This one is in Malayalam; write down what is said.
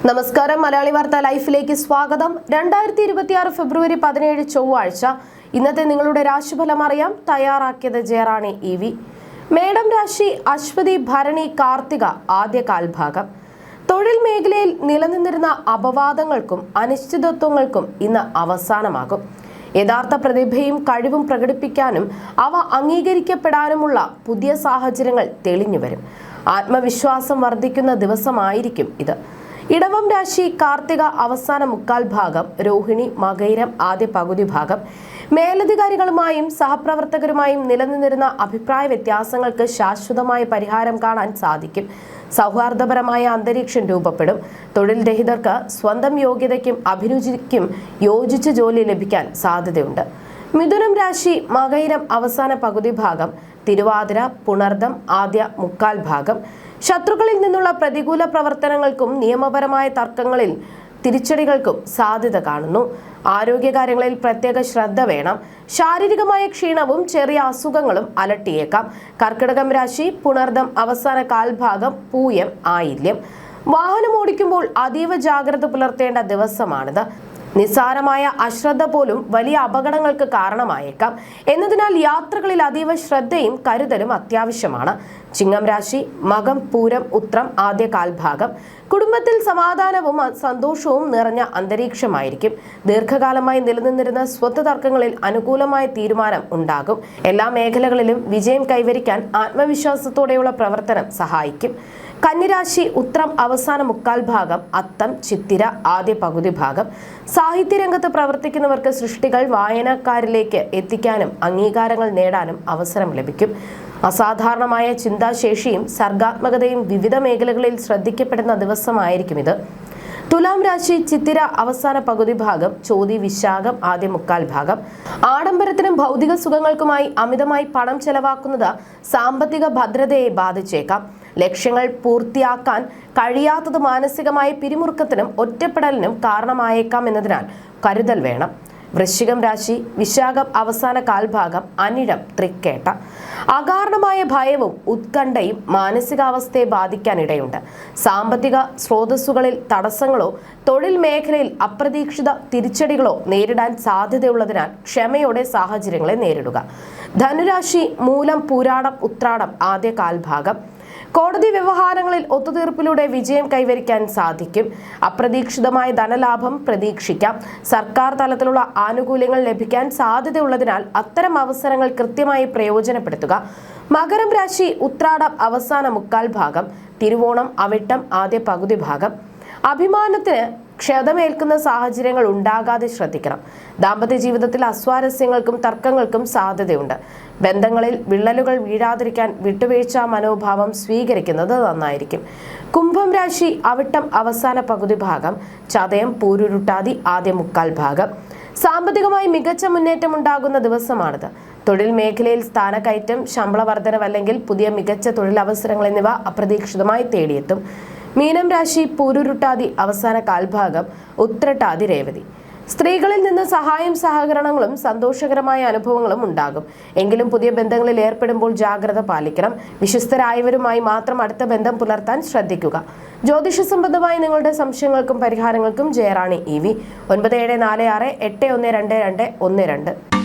നമസ്കാരം. മലയാളി വാർത്ത ലൈഫിലേക്ക് സ്വാഗതം. 2026 ഫെബ്രുവരി 17 ചൊവ്വാഴ്ച. ഇന്നത്തെ നിങ്ങളുടെ രാശിഫലം അറിയാം. തയ്യാറാക്കിയത് ജയറാണി EV. മേടം രാശി അശ്വതി ഭരണി കാർത്തിക ആദ്യ കാൽഭാഗം. തൊഴിൽ മേഖലയിൽ നിലനിന്നിരുന്ന അപവാദങ്ങൾക്കും അനിശ്ചിതത്വങ്ങൾക്കും ഇന്ന് അവസാനമാകും. യഥാർത്ഥ പ്രതിഭയും കഴിവും പ്രകടിപ്പിക്കാനും അവ അംഗീകരിക്കപ്പെടാനുമുള്ള പുതിയ സാഹചര്യങ്ങൾ തെളിഞ്ഞുവരും. ആത്മവിശ്വാസം വർദ്ധിക്കുന്ന ദിവസമായിരിക്കും ഇത്. ഇടവം രാശി കാർത്തിക അവസാന മുക്കാൽ ഭാഗം, രോഹിണി മകയിരം ആദ്യ പകുതി ഭാഗം. മേലധികാരികളുമായും സഹപ്രവർത്തകരുമായും നിലനിന്നിരുന്ന അഭിപ്രായ വ്യത്യാസങ്ങൾക്ക് ശാശ്വതമായ പരിഹാരം കാണാൻ സാധിക്കും. സൗഹാർദ്ദപരമായ അന്തരീക്ഷം രൂപപ്പെടും. തൊഴിൽ രഹിതർക്ക് സ്വന്തം യോഗ്യതയ്ക്കും അഭിരുചിക്കും യോജിച്ച ജോലി ലഭിക്കാൻ സാധ്യതയുണ്ട്. മിഥുനം രാശി മകയിരം അവസാന പകുതി ഭാഗം, തിരുവാതിര പുണർദം ആദ്യ മുക്കാൽ ഭാഗം. ശത്രുക്കളിൽ നിന്നുള്ള പ്രതികൂല പ്രവർത്തനങ്ങൾക്കും നിയമപരമായ തർക്കങ്ങളിൽ തിരിച്ചടികൾക്കും സാധ്യത കാണുന്നു. ആരോഗ്യകാര്യങ്ങളിൽ പ്രത്യേക ശ്രദ്ധ വേണം. ശാരീരികമായ ക്ഷീണവും ചെറിയ അസുഖങ്ങളും അലട്ടിയേക്കാം. കർക്കിടകം രാശി പുണർദം അവസാന കാൽഭാഗം, പൂയം ആയില്യം. വാഹനം ഓടിക്കുമ്പോൾ അതീവ ജാഗ്രത പുലർത്തേണ്ട ദിവസമാണിത്. നിസ്സാരമായ അശ്രദ്ധ പോലും വലിയ അപകടങ്ങൾക്ക് കാരണമായേക്കാം. എന്നതിനാൽ യാത്രകളിൽ അതീവ ശ്രദ്ധയും കരുതലും അത്യാവശ്യമാണ്. ചിങ്ങം രാശി മകം പൂരം ഉത്രം ആദ്യ കാൽഭാഗം. കുടുംബത്തിൽ സമാധാനവും സന്തോഷവും നിറഞ്ഞ അന്തരീക്ഷമായിരിക്കും. ദീർഘകാലമായി നിലനിന്നിരുന്ന സ്വത്ത് തർക്കങ്ങളിൽ അനുകൂലമായ തീരുമാനം ഉണ്ടാകും. എല്ലാ മേഖലകളിലും വിജയം കൈവരിക്കാൻ ആത്മവിശ്വാസത്തോടെയുള്ള പ്രവർത്തനം സഹായിക്കും. കന്നിരാശി ഉത്രം അവസാന മുക്കാൽ ഭാഗം, അത്തം ചിത്തിര ആദ്യ പകുതി ഭാഗം. സാഹിത്യരംഗത്ത് പ്രവർത്തിക്കുന്നവർക്ക് സൃഷ്ടികൾ വായനക്കാരിലേക്ക് എത്തിക്കാനും അംഗീകാരങ്ങൾ നേടാനും അവസരം ലഭിക്കും. അസാധാരണമായ ചിന്താശേഷിയും സർഗാത്മകതയും വിവിധ മേഖലകളിൽ ശ്രദ്ധിക്കപ്പെടുന്ന ദിവസമായിരിക്കും ഇത്. തുലാം രാശി ചിത്തിര അവസാന പകുതി ഭാഗം, ചോതി വിശാഖം ആദ്യ മുക്കാൽ ഭാഗം. ആഡംബരത്തിനും ഭൗതിക സുഖങ്ങൾക്കുമായി അമിതമായി പണം ചെലവാക്കുന്നത് സാമ്പത്തിക ഭദ്രതയെ ബാധിച്ചേക്കാം. ലക്ഷ്യങ്ങൾ പൂർത്തിയാക്കാൻ കഴിയാത്തത് മാനസികമായ പിരിമുറുക്കത്തിനും ഒറ്റപ്പെടലിനും കാരണമായേക്കാം എന്നതിനാൽ കരുതൽ വേണം. വൃശ്ചികം രാശി വിശാഖം അവസാന കാൽഭാഗം, അനിഴം തൃക്കേട്ട. അകാരണമായ ഭയവും ഉത്കണ്ഠയും മാനസികാവസ്ഥയെ ബാധിക്കാനിടയുണ്ട്. സാമ്പത്തിക സ്രോതസ്സുകളിൽ തടസ്സങ്ങളോ തൊഴിൽ മേഖലയിൽ അപ്രതീക്ഷിത തിരിച്ചടികളോ നേരിടാൻ സാധ്യതയുള്ളതിനാൽ ക്ഷമയോടെ സാഹചര്യങ്ങളെ നേരിടുക. ധനുരാശി മൂലം പൂരാടം ഉത്രാടം ആദ്യ കാൽഭാഗം. കോടതി വ്യവഹാരങ്ങളിൽ ഒത്തുതീർപ്പിലൂടെ വിജയം കൈവരിക്കാൻ സാധിക്കും. അപ്രതീക്ഷിതമായ ധനലാഭം പ്രതീക്ഷിക്കാം. സർക്കാർ തലത്തിലുള്ള ആനുകൂല്യങ്ങൾ ലഭിക്കാൻ സാധ്യതയുള്ളതിനാൽ അത്തരം അവസരങ്ങൾ കൃത്യമായി പ്രയോജനപ്പെടുത്തുക. മകരം രാശി ഉത്രാടം അവസാന മുക്കാൽ ഭാഗം, തിരുവോണം അവിട്ടം ആദ്യ പകുതി ഭാഗം. അഭിമാനത്തിന് ക്ഷതമേൽക്കുന്ന സാഹചര്യങ്ങൾ ഉണ്ടാകാതെ ശ്രദ്ധിക്കണം. ദാമ്പത്യ ജീവിതത്തിൽ അസ്വാരസ്യങ്ങൾക്കും തർക്കങ്ങൾക്കും സാധ്യതയുണ്ട്. ബന്ധങ്ങളിൽ വിള്ളലുകൾ വീഴാതിരിക്കാൻ വിട്ടുവീഴ്ച മനോഭാവം സ്വീകരിക്കുന്നത് നന്നായിരിക്കും. കുംഭം രാശി അവിട്ടം അവസാന പകുതി ഭാഗം, ചതയം പൂരുരുട്ടാതി ആദ്യ മുക്കാൽ ഭാഗം. സാമ്പത്തികമായി മികച്ച മുന്നേറ്റം ഉണ്ടാകുന്ന ദിവസമാണിത്. തൊഴിൽ മേഖലയിൽ സ്ഥാനക്കയറ്റം, ശമ്പള വർധനവ് അല്ലെങ്കിൽ പുതിയ മികച്ച തൊഴിലവസരങ്ങൾ എന്നിവ അപ്രതീക്ഷിതമായി തേടിയെത്തും. മീനം രാശി പൂരുരുട്ടാതി അവസാന കാൽഭാഗം, ഉത്രട്ടാതി രേവതി. സ്ത്രീകളിൽ നിന്ന് സഹായം സഹകരണങ്ങളും സന്തോഷകരമായ അനുഭവങ്ങളും ഉണ്ടാകും. എങ്കിലും പുതിയ ബന്ധങ്ങളിൽ ഏർപ്പെടുമ്പോൾ ജാഗ്രത പാലിക്കണം. വിശ്വസ്തരായവരുമായി മാത്രം അടുത്ത ബന്ധം പുലർത്താൻ ശ്രദ്ധിക്കുക. ജ്യോതിഷ സംബന്ധമായ നിങ്ങളുടെ സംശയങ്ങൾക്കും പരിഹാരങ്ങൾക്കും ജയറാണി EV 9746812212.